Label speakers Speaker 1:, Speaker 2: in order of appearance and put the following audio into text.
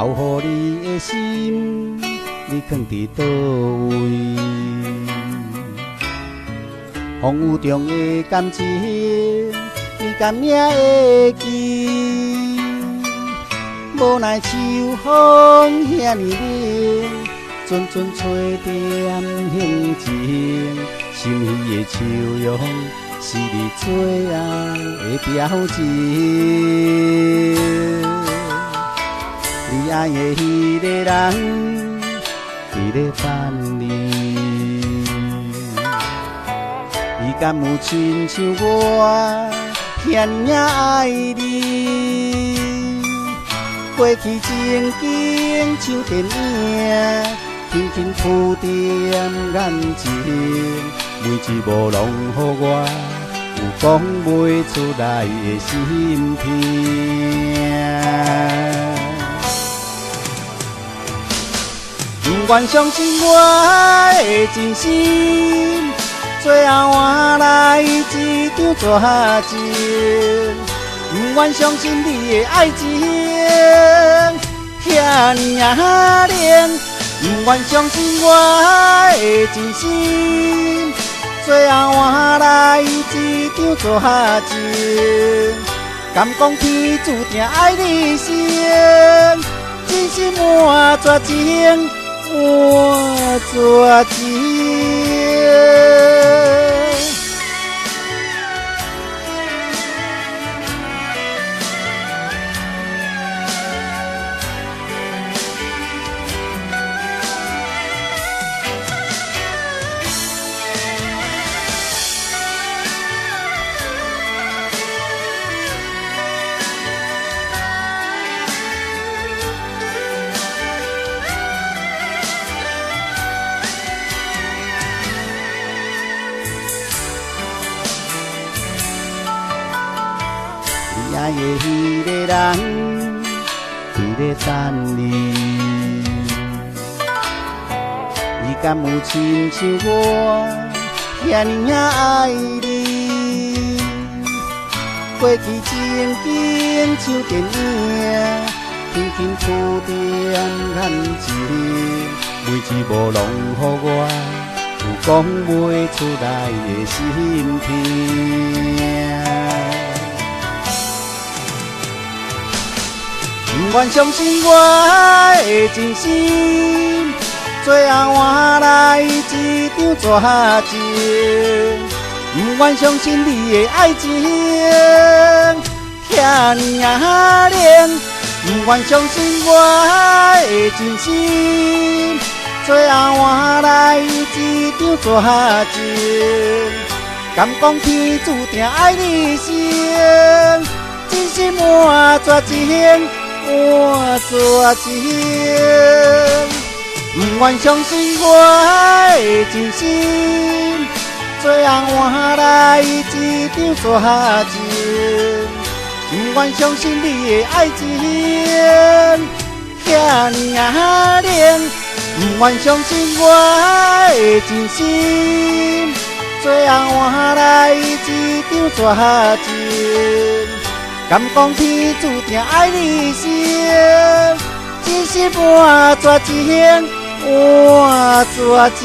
Speaker 1: 留予你的心，你藏伫倒位？风雨中的感情，你敢也会记？无奈秋风遐尼冷，阵阵吹点风情，心稀的笑容是你最爱的表情。你爱的迄个人，伫咧等你。伊敢有亲像我，遐尼爱你？过去情景像电影，轻轻铺垫眼前，每一幕拢予我有讲袂出来的心痛。不愿相信我的真心，最后换来一张绝情。不愿相信你的爱情遐尼冷，不愿相信我的真心，最后换来一张绝情。敢讲天注定爱你生，真心换绝情，换绝情。你爱的迄个人，伫咧等你。伊敢有亲像我，遐尼爱你？过去情景像电影，轻轻铺垫眼前，每一幕拢予我有讲袂出来的心痛。不愿相信我的真心，最后换来一张绝情。不愿相信你的爱情遐尼冷，不愿相信我的真心，最后换来一张绝情。敢讲天注定爱你生，真心换绝情，换绝情。不愿相信我的真心，最后换来一张绝情。不愿相信你的爱情遐尼冷，不愿相信我的真心，最后换来一张绝情。敢讲天注定爱你生，真心换绝情，换绝情。